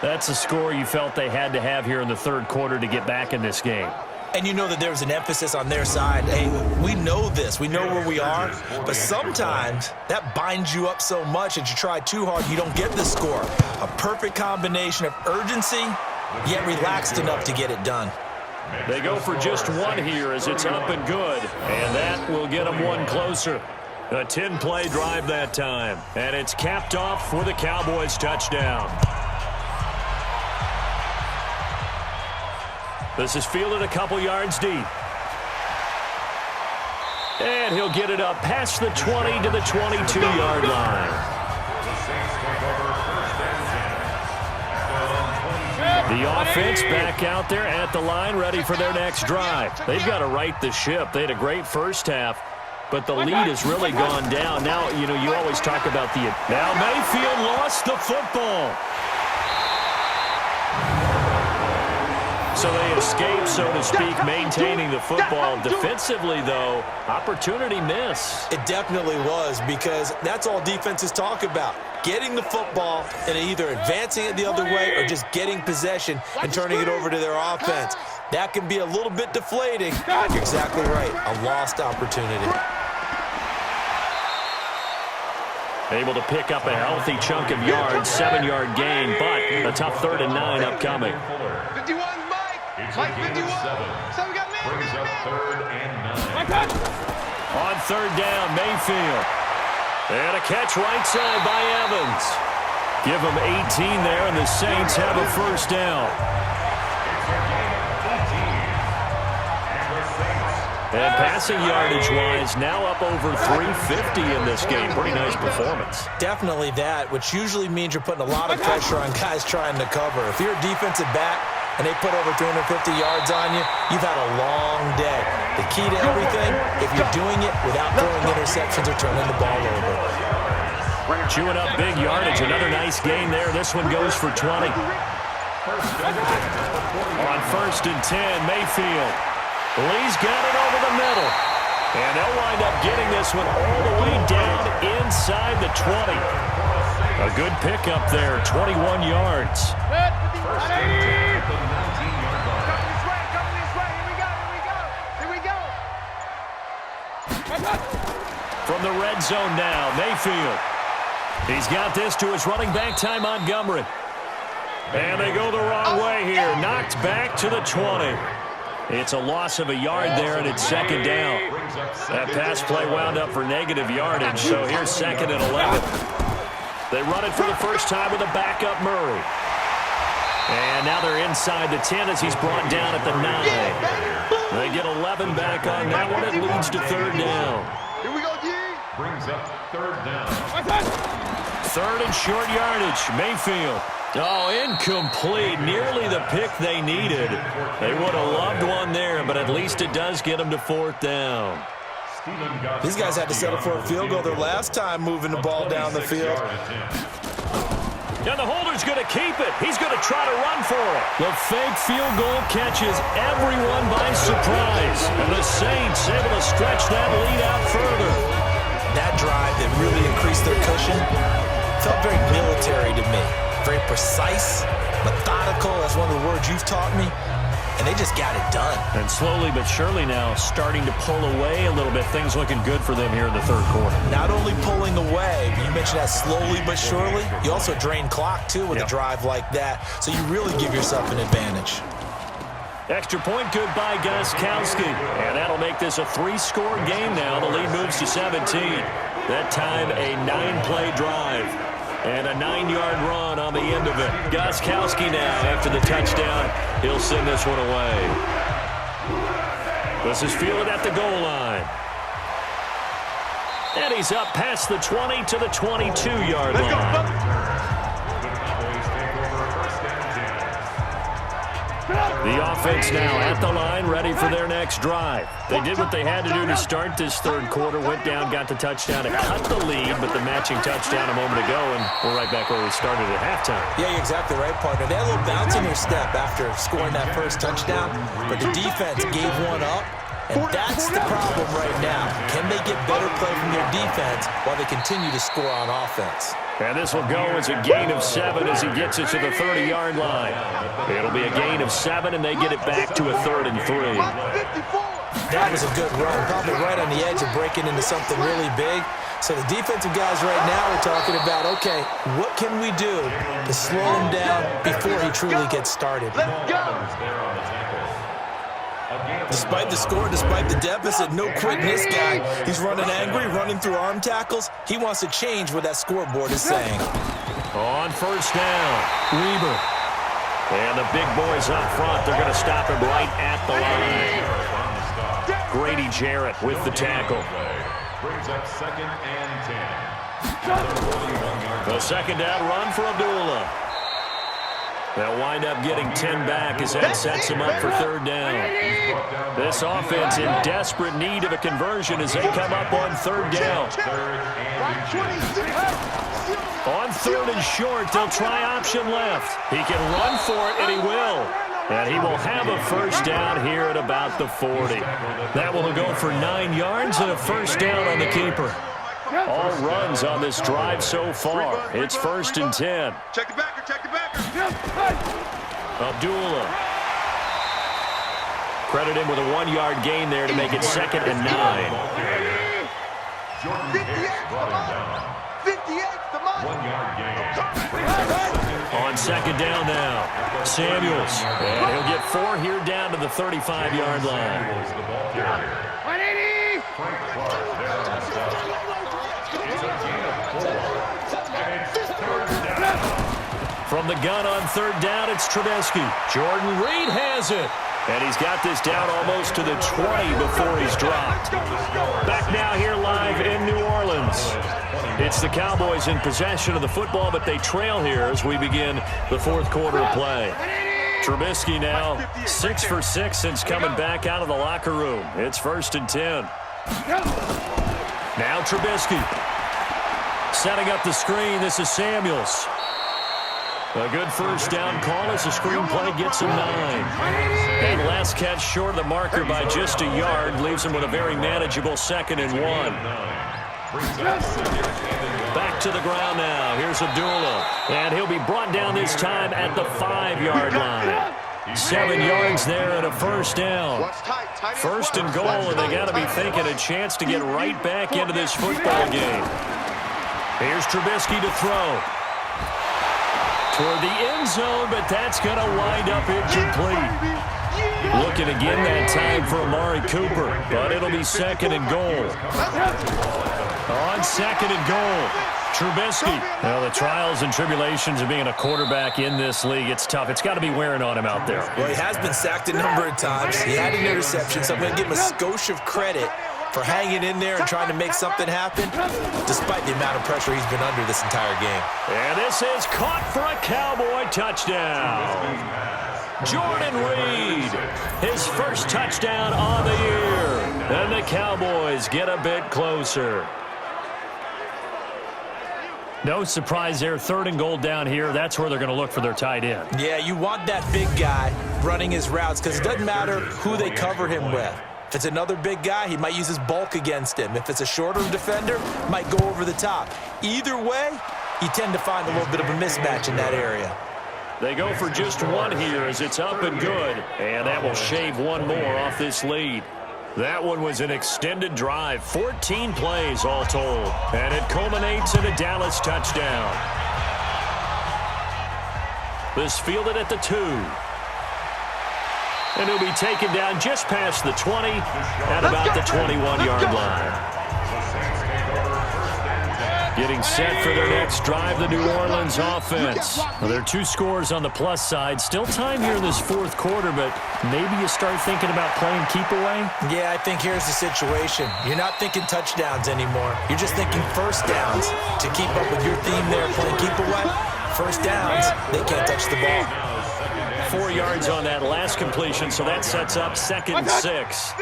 That's a score you felt they had to have here in the 3rd quarter to get back in this game. And you know that there was an emphasis on their side. Hey, we know this. We know where we are. But sometimes that binds you up so much that you try too hard, you don't get the score. A perfect combination of urgency, yet relaxed enough to get it done. They go for just 1 here as it's up and good. And that will get them 1 closer. A 10-play drive that time. And it's capped off with a Cowboys touchdown. This is fielded a couple yards deep. And he'll get it up past the 20 to the 22-yard line. The offense back out there at the line, ready for their next drive. They've got to right the ship. They had a great first half, but the lead has really gone down. Now, you always talk about the... Now Mayfield lost the football. So they escape, so to speak, maintaining the football. Defensively, though, opportunity miss. It definitely was, because that's all defenses talk about. Getting the football and either advancing it the other way or just getting possession and turning it over to their offense. That can be a little bit deflating. You're exactly right. A lost opportunity. Able to pick up a healthy chunk of yards, 7-yard gain, but a tough 3rd and 9 upcoming. 51, Mike. Mike, 51. So we got man. Brings up 3rd and 9. On 3rd down, Mayfield. And a catch right side by Evans. Give them 18 there, and the Saints have a 1st down. And passing yardage-wise, now up over 350 in this game. Pretty nice performance. Definitely that, which usually means you're putting a lot of pressure on guys trying to cover. If you're a defensive back and they put over 350 yards on you, you've had a long day. The key to everything, if you're doing it without throwing interceptions or turning the ball over. Chewing up big yardage. Another nice gain there. This one goes for 20. On 1st and 10, Mayfield. Lee's got it over the middle. And they'll wind up getting this one all the way down inside the 20. A good pickup there, 21 yards. Coming this way. Here we go. From the red zone now, Mayfield. He's got this to his running back, Ty Montgomery. And they go the wrong way here. Knocked back to the 20. It's a loss of a yard there, and it's 2nd down. That pass play wound up for negative yardage, so here's 2nd and 11. They run it for the first time with a backup Murray. And now they're inside the 10 as he's brought down at the 9. They get 11 back on that one. It leads to 3rd down. Here we go, G. Brings up 3rd down. 3rd and short yardage. Mayfield. Oh, incomplete. Nearly the pick they needed. They would have loved one there, but at least it does get them to 4th down. These guys had to settle for a field goal their last time moving the ball down the field. And the holder's going to keep it. He's going to try to run for it. The fake field goal catches everyone by surprise. And the Saints able to stretch that lead out further. That drive that really increased their cushion felt very military to me. Very precise, methodical. That's one of the words you've taught me. And they just got it done. And slowly but surely now starting to pull away a little bit. Things looking good for them here in the 3rd quarter. Not only pulling away, but you mentioned that slowly but surely. You also drain clock, too, with a drive like that. So you really give yourself an advantage. Extra point good by Gostkowski. And that'll make this a 3-score game now. The lead moves to 17. That time a 9-play drive. And a 9-yard run on the end of it. Gostkowski now, after the touchdown, he'll send this one away. This is fielded at the goal line. And he's up past the 20 to the 22-yard line. The Cowboys take over 1st and 10. The offense now at the line, ready for their next drive. They did what they had to do to start this 3rd quarter, went down, got the touchdown to cut the lead, but the matching touchdown a moment ago, and we're right back where we started at halftime. Yeah, you're exactly right, partner. They had a little bounce in their step after scoring that first touchdown, but the defense gave one up, and that's the problem right now. Can they get better play from their defense while they continue to score on offense? And this will go as a gain of 7 as he gets it to the 30-yard line. It'll be a gain of 7, and they get it back to a 3rd and 3. That was a good run, probably right on the edge of breaking into something really big. So the defensive guys right now are talking about, okay, what can we do to slow him down before he truly gets started? Let's go. Despite the score, despite the deficit, no quitting this guy. He's running angry, running through arm tackles. He wants to change what that scoreboard is saying. On 1st down, Weber. And the big boys up front, they're going to stop him right at the line. Grady Jarrett with the tackle. Brings up 2nd and 10. The 2nd down run for Abdullah. They'll wind up getting 10 back as that sets them up for 3rd down. This offense in desperate need of a conversion as they come up on 3rd down. On 3rd and short, they'll try option left. He can run for it, and he will. And he will have a first down here at about the 40. That will go for 9 yards and a first down on the keeper. All runs on this drive so far. It's 1st and 10. Check the backer, check the backer. Abdullah. Credit him with a 1-yard gain there to make it 2nd and 9. Jordan Hicks brought him down. 58's the money. 1-yard gain. On 2nd down now, Samuels. And he'll get 4 here down to the 35-yard line. Samuels, the ball carrier. 180. Frank Clark there on the stop. It's a gain of 4. And it's 3rd down. From the gun on 3rd down, it's Trubisky. Jordan Reed has it. And he's got this down almost to the 20 before he's dropped. Back now here live in New Orleans. It's the Cowboys in possession of the football, but they trail here as we begin the 4th quarter of play. Trubisky now 6 for 6 since coming back out of the locker room. It's 1st and 10. Now Trubisky setting up the screen. This is Samuels. A good first down call as the screenplay gets him 9. And last catch short of the marker by just a yard leaves him with a very manageable 2nd and 1. Back to the ground now. Here's Abdullah. And he'll be brought down this time at the 5-yard line. 7 yards there and a first down. 1st and goal, and they got to be thinking a chance to get right back into this football game. Here's Trubisky to throw. Toward the end zone, but that's going to wind up incomplete. Looking again that time for Amari Cooper, but it'll be 2nd and goal. On 2nd and goal, Trubisky. Well, the trials and tribulations of being a quarterback in this league, it's tough. It's got to be wearing on him out there. Well, he has been sacked a number of times. He had an interception, so I'm going to give him a skosh of credit for hanging in there and trying to make something happen, despite the amount of pressure he's been under this entire game. And this is caught for a Cowboy touchdown. Jordan Reed, his first touchdown on the year. And the Cowboys get a bit closer. No surprise there. 3rd and goal down here. That's where they're going to look for their tight end. Yeah, you want that big guy running his routes because it doesn't matter who they cover him with. If it's another big guy, he might use his bulk against him. If it's a shorter defender, might go over the top. Either way, you tend to find a little bit of a mismatch in that area. They go for just 1 here as it's up and good. And that will shave 1 more off this lead. That one was an extended drive. 14 plays all told. And it culminates in a Dallas touchdown. This fielded at the 2. And he'll be taken down just past the 20 at about the 21-yard line. Getting set for their next drive, the New Orleans offense. Well, there are 2 scores on the plus side. Still time here in this 4th quarter, but maybe you start thinking about playing keep away? Yeah, I think here's the situation. You're not thinking touchdowns anymore. You're just thinking first downs. To keep up with your theme there, playing keep away, first downs, they can't touch the ball. 4 yards on that last completion, so that sets up 2nd and 6.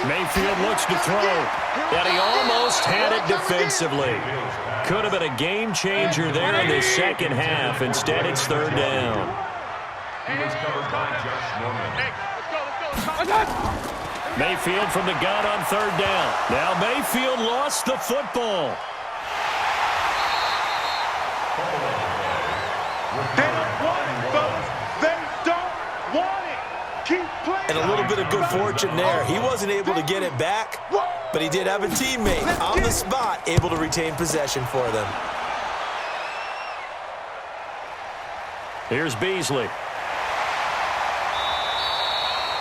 Mayfield looks to throw, and he almost had it defensively. Could have been a game changer there in the 2nd half. Instead, it's 3rd down. He was covered by Josh Norman. Mayfield from the gun on 3rd down. Now Mayfield lost the football. And a little bit of good fortune there. He wasn't able to get it back, but he did have a teammate on the spot able to retain possession for them. Here's Beasley.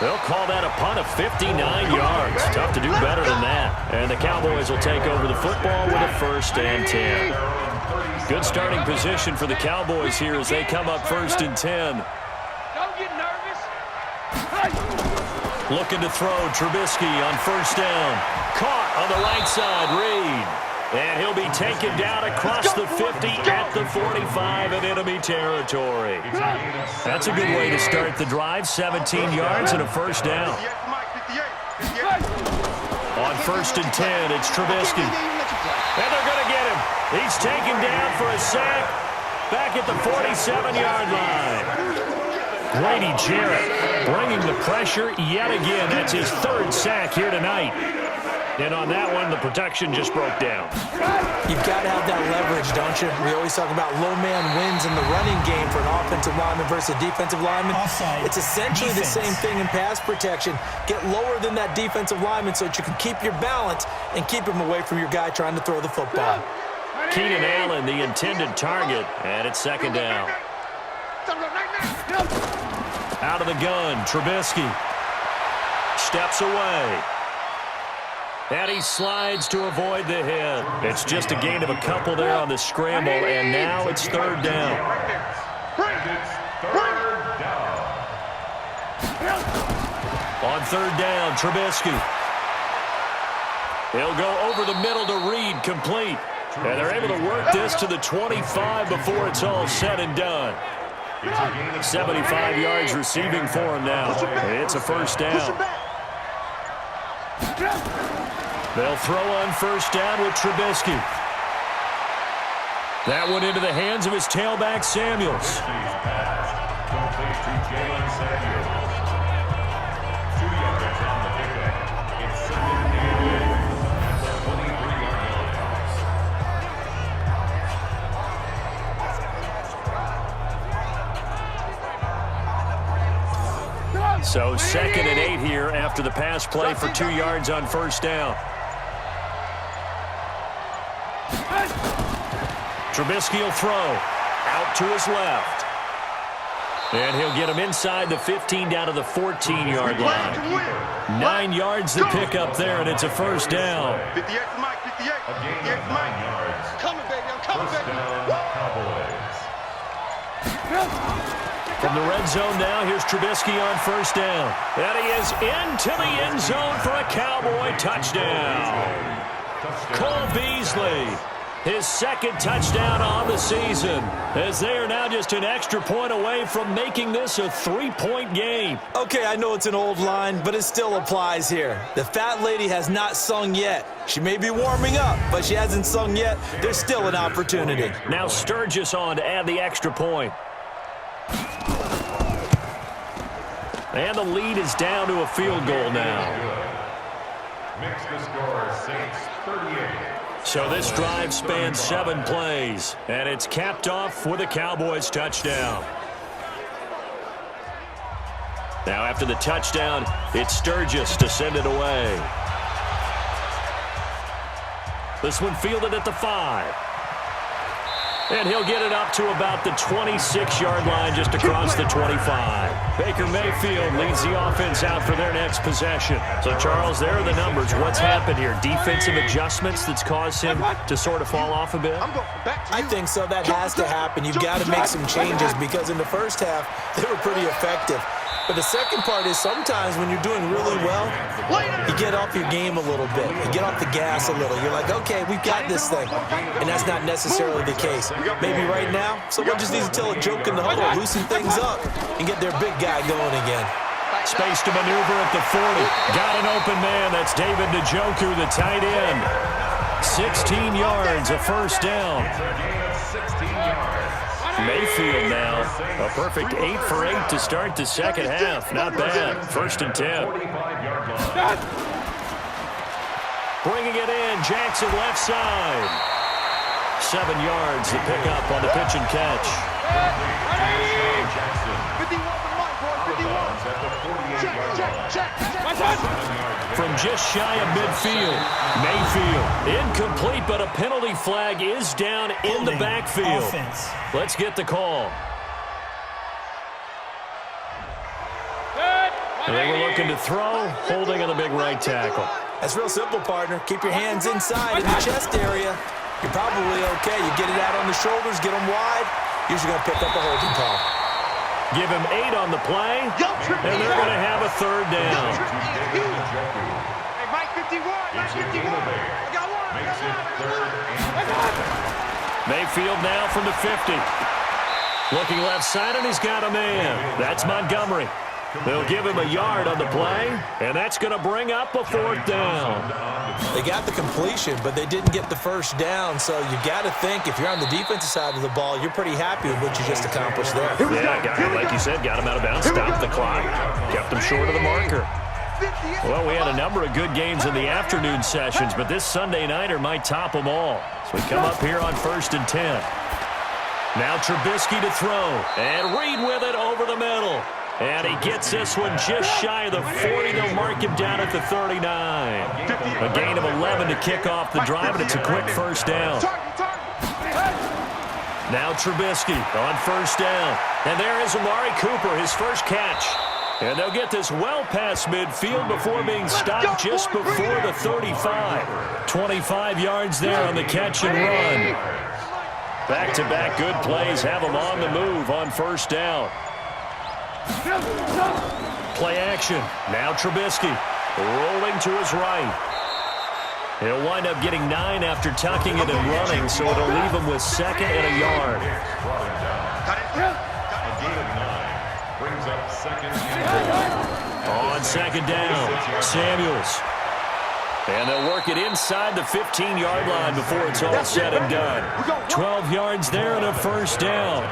They'll call that a punt of 59 yards. Tough to do better than that. And the Cowboys will take over the football with a 1st and 10. Good starting position for the Cowboys here as they come up 1st and 10. Don't get nervous. Looking to throw, Trubisky on 1st down. Caught on the right side, Reed. And he'll be taken down across the 50 at the 45 in enemy territory. That's a good way to start the drive. 17 yards and a 1st down. On 1st and 10, it's Trubisky. And they're going to get him. He's taken down for a sack. back at the 47-yard line. Grady Jarrett bringing the pressure yet again. That's his third sack here tonight. And on that one, the protection just broke down. You've got to have that leverage, don't you? We always talk about low man wins in the running game for an offensive lineman versus a defensive lineman. Offside. It's essentially the same thing in pass protection. Get lower than that defensive lineman so that you can keep your balance and keep him away from your guy trying to throw the football. Keenan Allen, the intended target, and it's second down. Out of the gun, Trubisky steps away. And he slides to avoid the hit. It's just a gain of a couple there on the scramble, and now it's third down. On third down, Trubisky. He'll go over the middle to Reed, complete. And they're able to work this to the 25 before it's all said and done. 75 yards receiving for him now. It's a first down. They'll throw on first down with Trubisky. That one into the hands of his tailback, Samuels. Complete to Jalen Samuels. 2 yards on the pickup. It's second and 8 at the 23-yard line. So second and 8 here after the pass play for 2 yards on first down. Trubisky will throw out to his left. And he'll get him inside the 15 down to the 14-yard line. 9 yards to pick up there, and it's a first down. 58 for Mike, 58. A gain of 9 yards. Coming, baby, I'm coming, First baby. down, Cowboys. From the red zone now, here's Trubisky on first down. And he is into the end zone for a Cowboy touchdown. Cole Beasley, his second touchdown on the season, as they are now just an extra point away from making this a 3-point game. Okay, I know it's an old line, but it still applies here. The fat lady has not sung yet. She may be warming up, but she hasn't sung yet. There's still an opportunity. Now Sturgis on to add the extra point. And the lead is down to a field goal now. Makes the score Saints 38. So this drive spans 7 plays, and it's capped off with a Cowboys touchdown. Now after the touchdown, it's Sturgis to send it away. This one fielded at the 5. And he'll get it up to about the 26-yard line just across the 25. Baker Mayfield leads the offense out for their next possession. So, Charles, there are the numbers. What's happened here? Defensive adjustments that's caused him to sort of fall off a bit? I think so. That has to happen. You've got to make some changes because in the first half, they were pretty effective. But the second part is sometimes when you're doing really well, you get off your game a little bit. You get off the gas a little. You're like, okay, we've got this thing. And that's not necessarily the case. Maybe right now, someone just needs to tell a joke in the huddle, loosen things up, and get their big guy going again. Space to maneuver at the 40. Got an open man. That's David Njoku, the tight end. 16 yards, a first down. Mayfield now, a perfect 8 for 8 to start the second half. Not bad. First and 10. Bringing it in, Jackson left side. 7 yards to pick up on the pitch and catch. From just shy of midfield, Mayfield incomplete, but a penalty flag is down in the backfield. Offense. Let's get the call. They were looking to throw, holding on the big right tackle. That's real simple, partner. Keep your hands inside in the chest area. You're probably okay. You get it out on the shoulders, get them wide. Usually going to pick up a holding call. Give him 8 on the play, and they're going to have a third down. Hey, Mike 51, Mike 51. I got one. Makes it third and 5. Mayfield now from the 50. Looking left side, and he's got a man. That's Montgomery. They'll give him a yard on the play, and that's going to bring up a 4th down. They got the completion, but they didn't get the first down, so you got to think if you're on the defensive side of the ball, you're pretty happy with what you just accomplished there. Yeah, like you said, got him out of bounds, stopped the clock, kept him short of the marker. Well, we had a number of good games in the afternoon sessions, but this Sunday nighter might top them all. So we come up here on 1st and 10. Now Trubisky to throw, and Reed with it over the middle. And he gets this one just shy of the 40. They'll mark him down at the 39. A gain of 11 to kick off the drive, and it's a quick 1st down. Now Trubisky on 1st down. And there is Amari Cooper, his first catch. And they'll get this well past midfield before being stopped just before the 35. 25 yards there on the catch and run. Back-to-back good plays have them on the move on 1st down. Play action. Now Trubisky rolling to his right. He'll wind up getting 9 after tucking it and running, so it'll leave him with 2nd and a yard. A gain of 9 brings up 2nd and 4. On 2nd down, Samuels. And they'll work it inside the 15-yard line before it's all said and done. 12 yards there and a 1st down.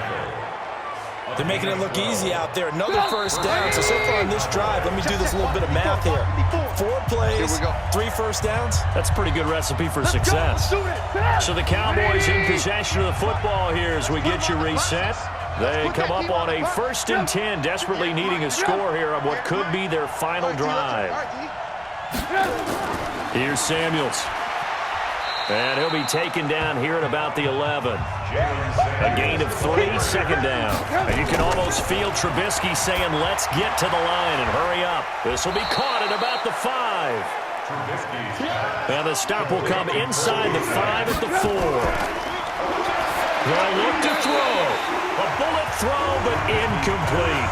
They're making it look easy out there. Another 1st down. So far on this drive, let me do this little bit of math here. 4 plays, 3 1st downs. That's a pretty good recipe for success. So the Cowboys in possession of the football here as we get you reset. They come up on a 1st and 10, desperately needing a score here on what could be their final drive. Here's Samuels. And he'll be taken down here at about the 11. A gain of 3, 2nd down. And you can almost feel Trubisky saying, let's get to the line and hurry up. This will be caught at about the 5. And the stop will come inside the 5 at the 4. They'll look to throw. A bullet throw, but incomplete.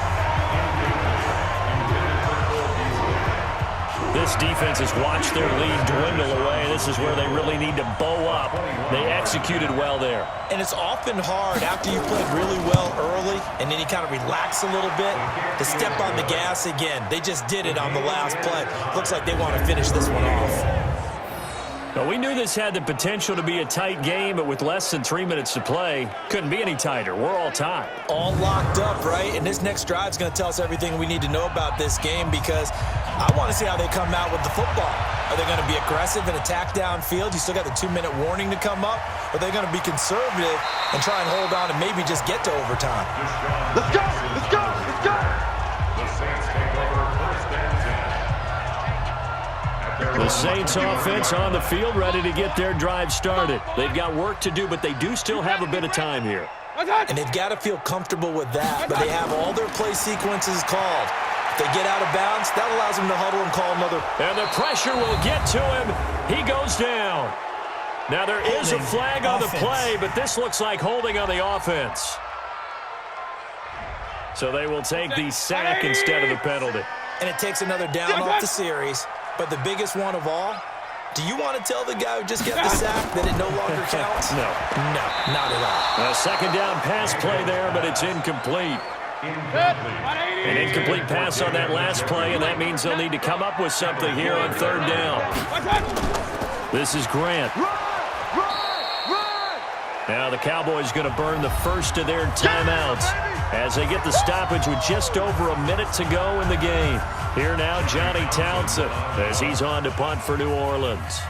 This defense has watched their lead dwindle away. This is where they really need to bow up. They executed well there. And it's often hard after you played really well early and then you kind of relax a little bit to step on the gas again. They just did it on the last play. Looks like they want to finish this one off. Well, we knew this had the potential to be a tight game, but with less than 3 minutes to play, couldn't be any tighter. We're all tied. All locked up, right? And this next drive is going to tell us everything we need to know about this game because I want to see how they come out with the football. Are they going to be aggressive and attack downfield? You still got the 2-minute warning to come up. Or are they going to be conservative and try and hold on and maybe just get to overtime? Let's go! Let's go! Let's go! The Saints take over 1st and 10. The Saints offense on the field, ready to get their drive started. They've got work to do, but they do still have a bit of time here. And they've got to feel comfortable with that, but they have all their play sequences called. If they get out of bounds, that allows them to huddle and call another. And the pressure will get to him. He goes down. Now there is a flag on the play, but this looks like holding on the offense. So they will take the sack instead of the penalty. And it takes another down off the series. But the biggest one of all, do you want to tell the guy who just got the sack that it no longer counts? No. No, not at all. A 2nd down pass play there, but it's incomplete. An incomplete pass on that last play, and that means they'll need to come up with something here on 3rd down. This is Grant. Now the Cowboys going to burn the first of their timeouts as they get the stoppage with just over a minute to go in the game. Here now, Johnny Townsend as he's on to punt for New Orleans.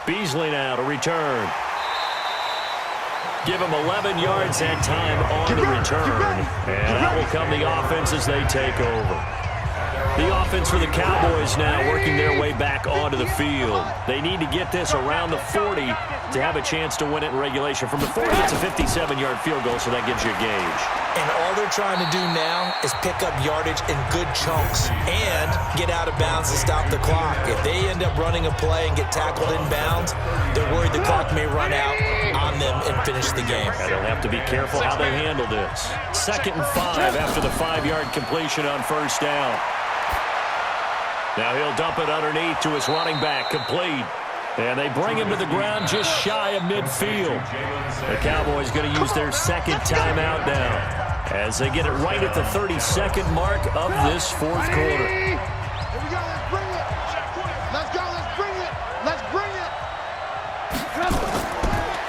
Beasley now to return. Give him 11 yards that time on the return. And out will come the offense as they take over. The offense for the Cowboys now working their way back onto the field. They need to get this around the 40 to have a chance to win it in regulation. From the 40, it's a 57-yard field goal, so that gives you a gauge. And all they're trying to do now is pick up yardage in good chunks and get out of bounds to stop the clock. If they end up running a play and get tackled in bounds, they're worried the clock may run out on them and finish the game. And they'll have to be careful how they handle this. 2nd and 5 after the 5-yard completion on 1st down. Now he'll dump it underneath to his running back, complete. And they bring him to the ground just shy of midfield. The Cowboys going to use their second timeout now as they get it right at the 32nd mark of this fourth quarter. Here we go. Let's bring it. Let's go. Let's bring it. Let's bring it.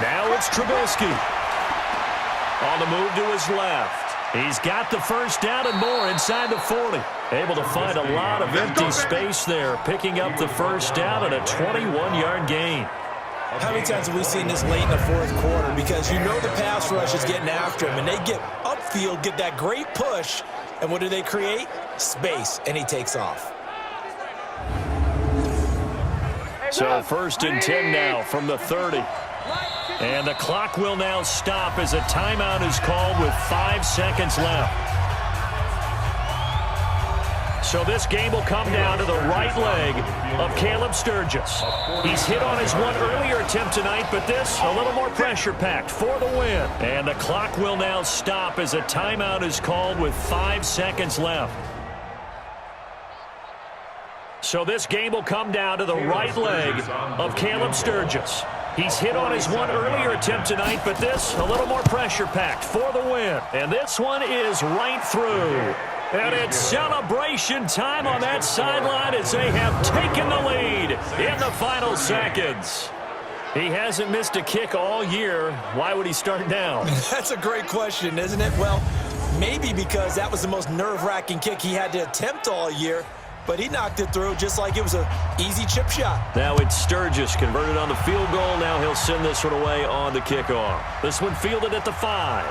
Now it's Trubisky. On the move to his left. He's got the first down and more inside the 40. Able to find a lot of empty space there, picking up the first down and a 21-yard gain. How many times have we seen this late in the fourth quarter? Because you know the pass rush is getting after him, and they get upfield, get that great push, and what do they create? Space, and he takes off. So 1st and 10 now from the 30. And the clock will now stop as a timeout is called with 5 seconds left. So this game will come down to the right leg of Caleb Sturgis. He's hit on his one earlier attempt tonight, but this a little more pressure-packed for the win. And the clock will now stop as a timeout is called with 5 seconds left. So this game will come down to the right leg of Caleb Sturgis. He's hit on his one earlier attempt tonight, but this a little more pressure-packed for the win. And this one is right through. And it's celebration time on that sideline as they have taken the lead in the final seconds. He hasn't missed a kick all year. Why would he start now? That's a great question, isn't it? Well, maybe because that was the most nerve-wracking kick he had to attempt all year. But he knocked it through just like it was an easy chip shot. Now it's Sturgis converted on the field goal. Now he'll send this one away on the kickoff. This one fielded at the 5.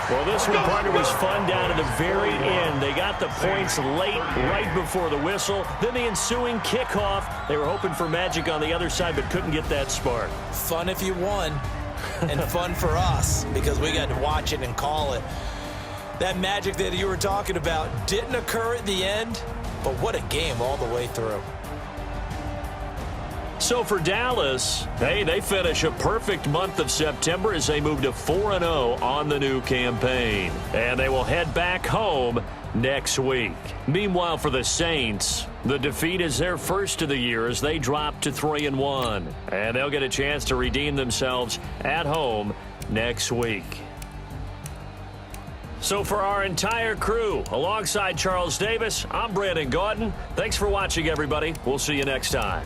Well, this one, partner, was fun down to the very end. They got the points late, right before the whistle. Then the ensuing kickoff. They were hoping for magic on the other side, but couldn't get that spark. Fun if you won, and fun for us because we got to watch it and call it. That magic that you were talking about didn't occur at the end, but what a game all the way through. So for Dallas, hey, they finish a perfect month of September as they move to 4-0 on the new campaign. And they will head back home next week. Meanwhile, for the Saints, the defeat is their first of the year as they drop to 3-1. And they'll get a chance to redeem themselves at home next week. So for our entire crew, alongside Charles Davis, I'm Brandon Gaudin. Thanks for watching, everybody. We'll see you next time.